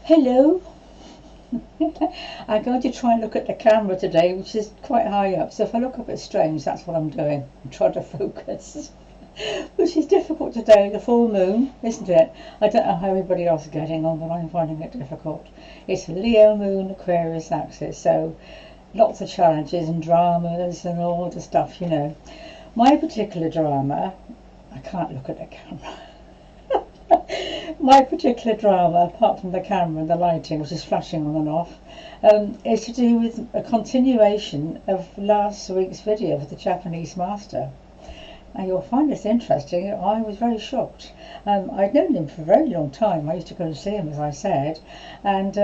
Hello. I'm going to try and look at the camera today, which is quite high up. So if I look a bit strange, that's what I'm doing. I'm trying to focus, which is difficult today. The full moon, isn't it? I don't know how everybody else is getting on, but I'm finding it difficult. It's Leo moon, Aquarius axis, so lots of challenges and dramas and all the stuff, you know. My particular drama, I can't look at the camera. My particular drama, apart from the camera and the lighting, which is flashing on and off, is to do with a continuation of last week's video with the Japanese master. And you'll find this interesting. I was very shocked. I'd known him for a very long time. I used to go and see him, as I said. And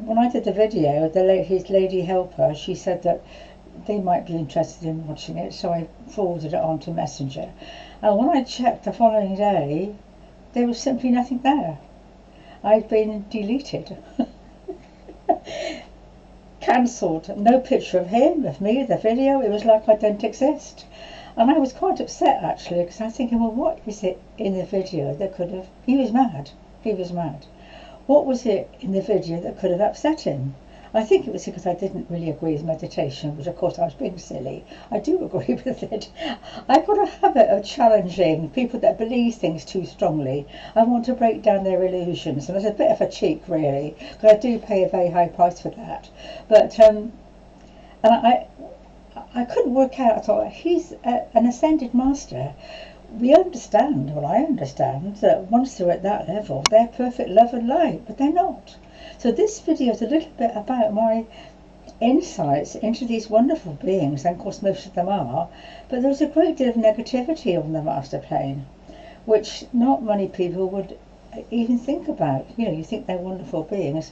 when I did the video, his lady helper, she said that they might be interested in watching it, so I forwarded it on to Messenger. And when I checked the following day, there was simply nothing there. I'd been deleted. Cancelled. No picture of him, of me, the video. It was like I didn't exist. And I was quite upset actually, because I was thinking, well, what is it in the video that could have... He was mad. He was mad. What was it in the video that could have upset him? I think it was because I didn't really agree with meditation, which of course I was being silly. I do agree with it. I've got a habit of challenging people that believe things too strongly. I want to break down their illusions, and it's a bit of a cheek really, because I do pay a very high price for that. But and I couldn't work out. I thought, he's an ascended master. We understand, well I understand, that once they're at that level, they're perfect love and light, but they're not. So this video is a little bit about my insights into these wonderful beings, and of course most of them are, but there's a great deal of negativity on the master plane, which not many people would even think about. You know, you think they're wonderful beings,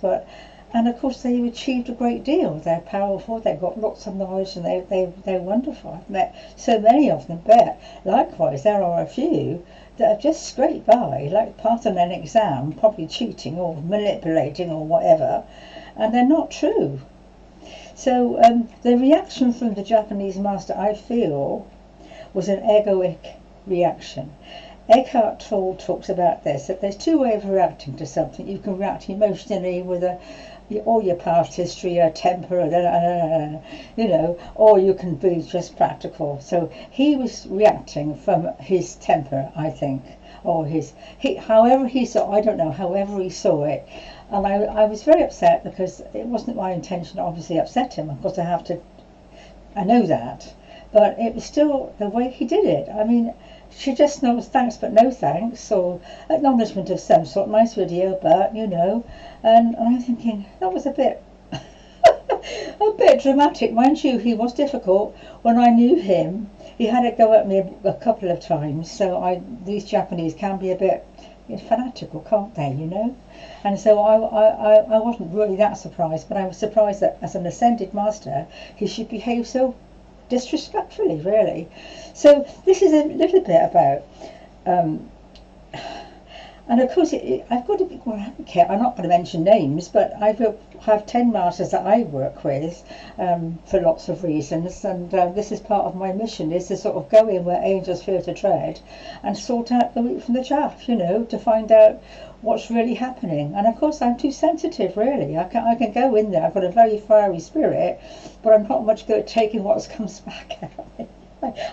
and of course they've achieved a great deal. They're powerful, they've got lots of knowledge, and they're wonderful. I've met so many of them, but likewise there are a few that have just scraped by, like passing an exam, probably cheating or manipulating or whatever, and they're not true. So the reaction from the Japanese master, I feel, was an egoic reaction. Eckhart Tolle talks about this, that there's two ways of reacting to something. You can react emotionally with all your past history, your temper, you know, or you can be just practical. So he was reacting from his temper, I think, or however he saw, I don't know, however he saw it. And I was very upset, because it wasn't my intention to obviously upset him. Of course I know that, but it was still the way he did it. I mean, she just knows thanks but no thanks, or acknowledgement of some sort. Nice video, but you know, and I'm thinking that was a bit a bit dramatic. Mind you, he was difficult. When I knew him, he had a go at me a couple of times. So these Japanese can be a bit fanatical, can't they, you know? And so I wasn't really that surprised, but I was surprised that as an ascended master he should behave so disrespectfully, really. So this is a little bit about and of course I've got to be more advocate. I'm not going to mention names, but I have 10 masters that I work with for lots of reasons, and this is part of my mission, is to sort of go in where angels fear to tread and sort out the wheat from the chaff, you know, to find out what's really happening. And of course I'm too sensitive, really. I can go in there. I've got a very fiery spirit, but I'm not much good at taking what comes back at me.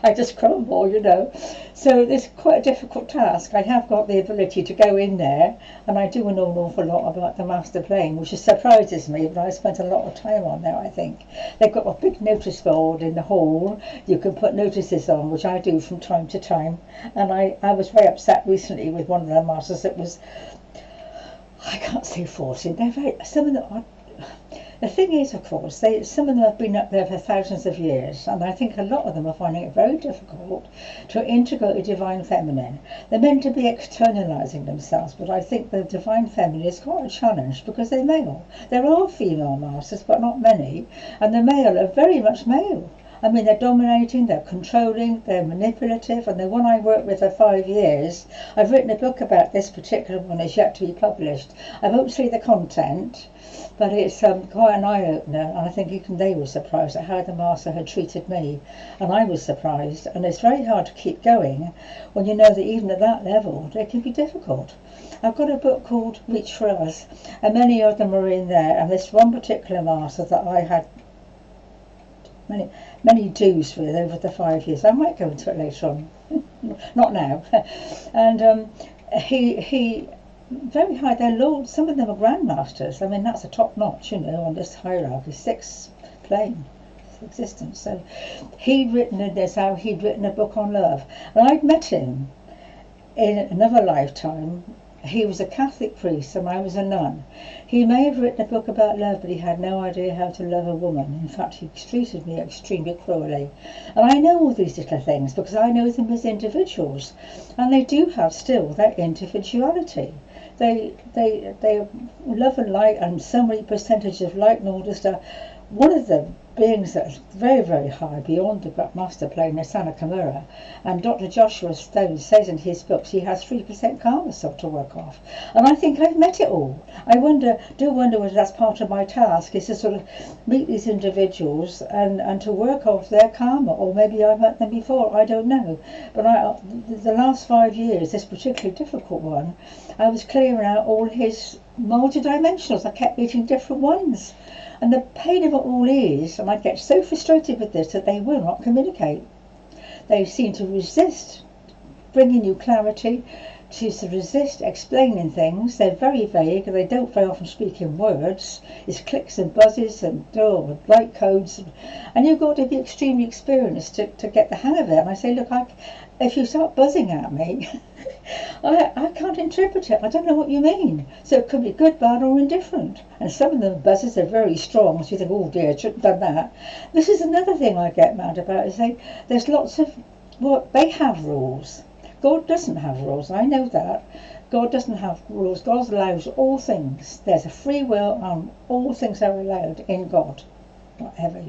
I just crumble, you know. So it's quite a difficult task. I have got the ability to go in there, and I do know an awful lot about the master plane, which surprises me, but I spent a lot of time on there, I think. They've got a big notice board in the hall. You can put notices on, which I do from time to time. And I was very upset recently with one of the masters that was, I can't say forcing. Some of them are. The thing is, of course, some of them have been up there for thousands of years, and I think a lot of them are finding it very difficult to integrate the divine feminine. They're meant to be externalizing themselves, but I think the divine feminine is quite a challenge, because they're male. There are female masters, but not many, and the male are very much male. I mean, they're dominating, they're controlling, they're manipulative, and the one I worked with for 5 years, I've written a book about this particular one, is yet to be published. I won't say the content, but it's quite an eye-opener, and I think even they were surprised at how the master had treated me, and I was surprised. And it's very hard to keep going when you know that even at that level it can be difficult. I've got a book called Reach for Us, and many of them are in there, and this one particular master that I had many do's with over the 5 years. I might go into it later on, not now. And he very high. They're Lord. Some of them are grandmasters. I mean, that's a top notch, on this hierarchy, 6th plane existence. So he'd written in this how he'd written a book on love, and I'd met him in another lifetime. He was a Catholic priest and I was a nun. He may have written a book about love, but he had no idea how to love a woman. In fact, he treated me extremely cruelly. And I know all these little things because I know them as individuals, and they do have still that individuality. They love and light, and so many percentage of light and all this stuff. One of the beings that's very, very high beyond the master plane is Sana Kimura, and Dr. Joshua Stone says in his books he has 3% karma still to work off, and I think I've met it all. I wonder whether that's part of my task, is to sort of meet these individuals and to work off their karma, or maybe I've met them before, I don't know. But the last 5 years, this particularly difficult one, I was clearing out all his multidimensionals. I kept meeting different ones. And the pain of it all is, and I get so frustrated with this, that they will not communicate. They seem to resist bringing you clarity, to resist explaining things. They're very vague, and they don't very often speak in words. It's clicks and buzzes and light codes, and you've got to be extremely experienced to get the hang of it. And I say, look, if you start buzzing at me, I can't interpret it. I don't know what you mean. So it could be good, bad, or indifferent. And some of the buzzes are very strong, so you think, oh dear, I shouldn't have done that. This is another thing I get mad about, is there's lots of, they have rules. God doesn't have rules, I know that. God doesn't have rules. God allows all things. There's a free will, and all things are allowed in God. Whatever,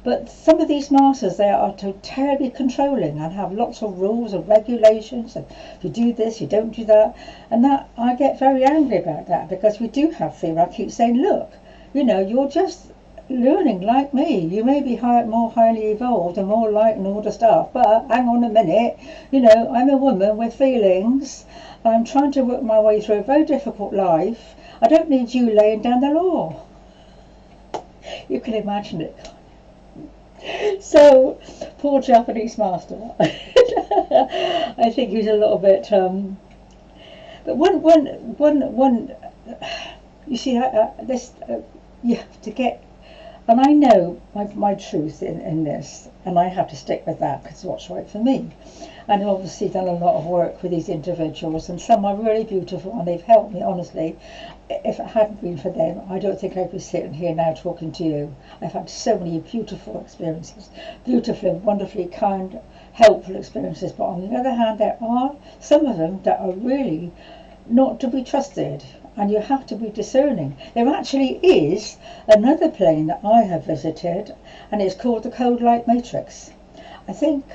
But some of these masters, they are terribly controlling and have lots of rules and regulations, and if you do this, you don't do that. And that, I get very angry about that, because we do have fear. I keep saying, look, you're just learning like me. You may be more highly evolved and more light and all the stuff, but hang on a minute, I'm a woman with feelings. I'm trying to work my way through a very difficult life. I don't need you laying down the law. You can imagine it. So, poor Japanese master. I think he's a little bit. But one. You see, you have to get. And I know my truth in this, and I have to stick with that because it's what's right for me. And I've obviously done a lot of work with these individuals, and some are really beautiful, and they've helped me, honestly. If it hadn't been for them, I don't think I'd be sitting here now talking to you. I've had so many beautiful experiences, beautiful, wonderfully kind, helpful experiences. But on the other hand, there are some of them that are really not to be trusted, and you have to be discerning. There actually is another plane that I have visited, and it's called the Code Light Matrix. I think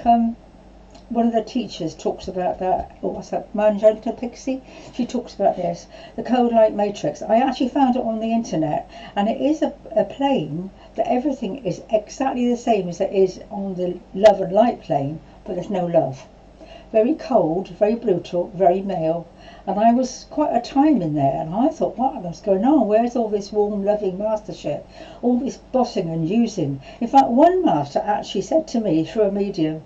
one of the teachers talks about that, or what's that, Manjanta Pixie? She talks about this, the Code Light Matrix. I actually found it on the internet, and it is a plane that everything is exactly the same as it is on the love and light plane, but there's no love. Very cold, very brutal, very male. And I was quite a time in there, and I thought, what's going on? Where's all this warm, loving mastership? All this bossing and using? In fact, one master actually said to me through a medium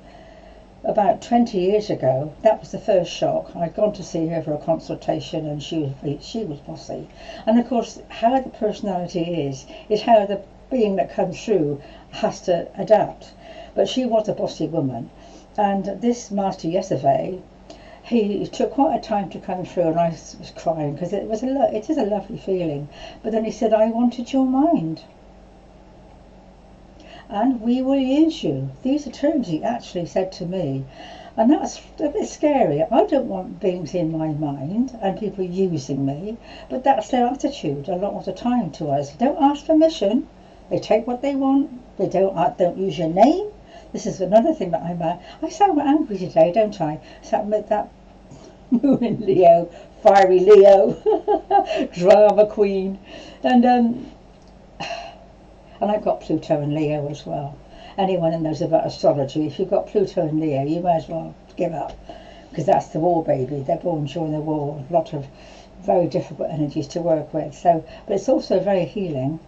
about 20 years ago, that was the first shock. I'd gone to see her for a consultation, and she was bossy. And of course, how the personality is how the being that comes through has to adapt. But she was a bossy woman. And this master yesterday, he took quite a time to come through, and I was crying because it is a lovely feeling. But then he said, I wanted your mind, and we will use you. These are terms he actually said to me, and that's a bit scary. I don't want beings in my mind and people using me, but that's their attitude a lot of the time to us. Don't ask permission. They take what they want. They don't use your name. This is another thing that I'm at. I sound angry today, don't I? Sound with that moon in Leo, fiery Leo, drama queen, and I've got Pluto and Leo as well. Anyone who knows about astrology, if you've got Pluto and Leo, you might as well give up, because that's the war baby. They're born during the war. A lot of very difficult energies to work with. So, but it's also very healing.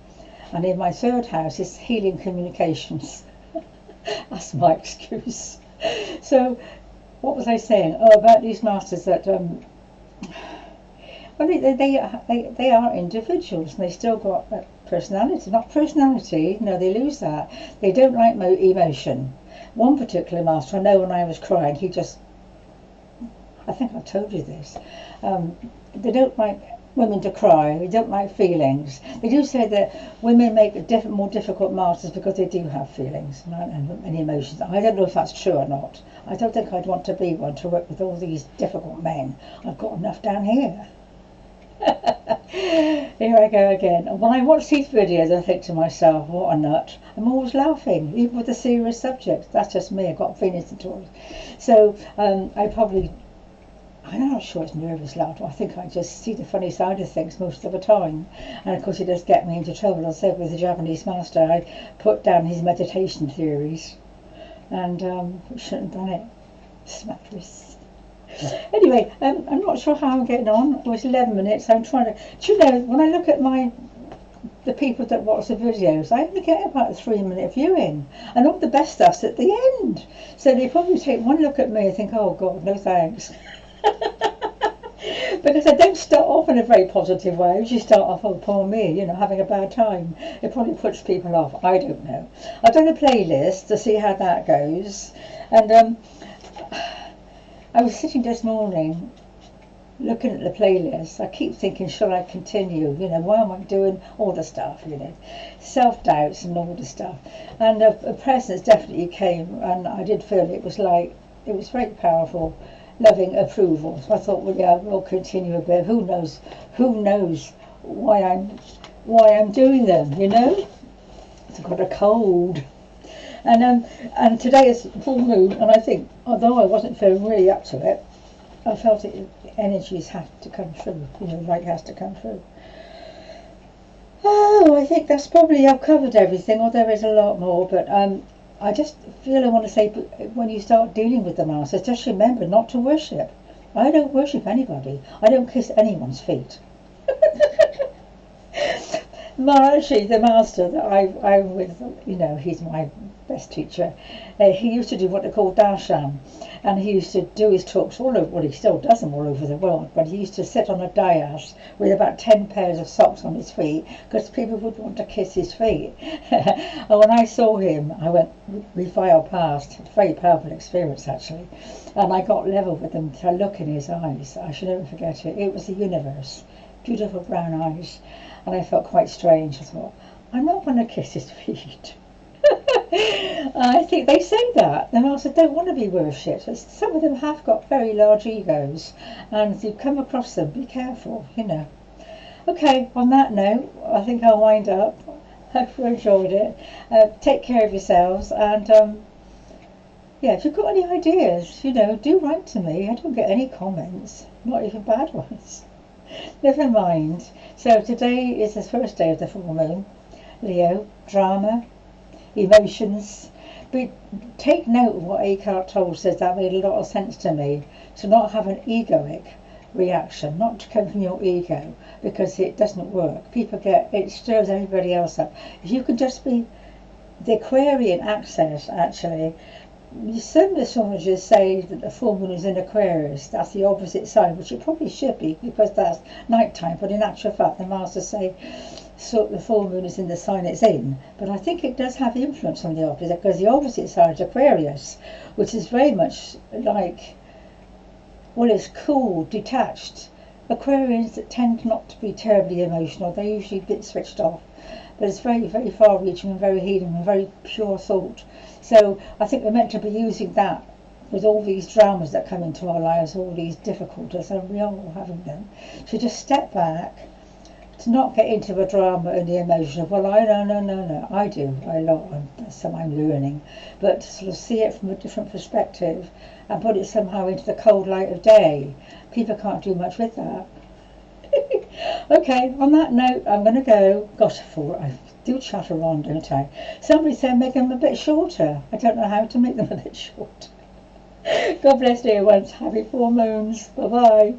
And in my third house is healing communications. That's my excuse. So, what was I saying? Oh, about these masters that well, they are individuals, and they still got that personality. Not personality. No, they lose that. They don't like emotion. One particular master, I know when I was crying, he just, I think I told you this. They don't like women to cry. They don't like feelings. They do say that women make more difficult masters because they do have feelings and emotions. I don't know if that's true or not. I don't think I'd want to be one to work with all these difficult men. I've got enough down here. Here I go again. And when I watch these videos, I think to myself, what a nut. I'm always laughing, even with the serious subjects. That's just me. I've got Venus and Taurus. So I'm not sure it's nervous laughter. I think I just see the funny side of things most of the time. And of course it does get me into trouble. I said with the Japanese master, I put down his meditation theories. And shouldn't have done it. Smackers. Anyway, I'm not sure how I'm getting on. It was 11 minutes. I'm trying to... Do you know, when I look at the people that watch the videos, I only get about a 3-minute viewing. And all the best stuff's at the end. So they probably take one look at me and think, oh God, no thanks. Because I don't start off in a very positive way. I usually start off, oh poor me, having a bad time. It probably puts people off. I don't know. I've done a playlist to see how that goes. And I was sitting this morning looking at the playlist. I keep thinking, shall I continue? Why am I doing all the stuff? Self-doubts and all the stuff. And a presence definitely came, and I did feel it was very powerful. Loving approval. So I thought, well, yeah, we'll continue a bit. Who knows why I'm doing them? I've got a cold, and today is full moon, and I think, although I wasn't feeling really up to it, I felt the energies have to come through. Light has to come through. Oh, I think that's probably, I've covered everything, or there is a lot more, but I just feel I want to say, when you start dealing with the masters, just remember not to worship. I don't worship anybody. I don't kiss anyone's feet. Actually, the master that I'm with, he's my best teacher. He used to do what they call darshan, and he used to do his talks all over, well, he still does them all over the world, but he used to sit on a dais with about 10 pairs of socks on his feet, because people would want to kiss his feet. And when I saw him, we filed past, a very powerful experience actually, and I got level with him to look in his eyes. I should never forget it. It was the universe, beautiful brown eyes, and I felt quite strange. I thought, I'm not going to kiss his feet. I think they say that. The masters don't want to be worshipped. Some of them have got very large egos, and if you come across them, be careful, Okay, on that note, I think I'll wind up. Hope you enjoyed it. Take care of yourselves, and yeah, if you've got any ideas, do write to me. I don't get any comments, not even bad ones. Never mind. So today is the first day of the full moon. Leo, drama, emotions. But take note of what Eckhart Tolle says. That made a lot of sense to me. To not have an egoic reaction, not to come from your ego, because it doesn't work. It stirs everybody else up. If you can just be the Aquarian access, actually. Some astrologers say that the full moon is in Aquarius. That's the opposite sign, which it probably should be, because that's nighttime. But in actual fact, the masters say the full moon is in the sign it's in. But I think it does have influence on the opposite, because the opposite side is Aquarius, which is very much like, well, it's cool, detached. Aquarians that tend not to be terribly emotional. They're usually a bit switched off. But it's very, very far-reaching and very healing and very pure thought. So I think we're meant to be using that with all these dramas that come into our lives, all these difficulties, and we are all having them. So just step back, to not get into the drama and the emotion of, well, no, I do a lot, and that's something I'm learning, but to sort of see it from a different perspective and put it somehow into the cold light of day. People can't do much with that. Okay, on that note, I'm going to go. Gosh, I do chatter on, don't I? Somebody said make them a bit shorter. I don't know how to make them a bit shorter. God bless dear ones. Happy full moons. Bye-bye.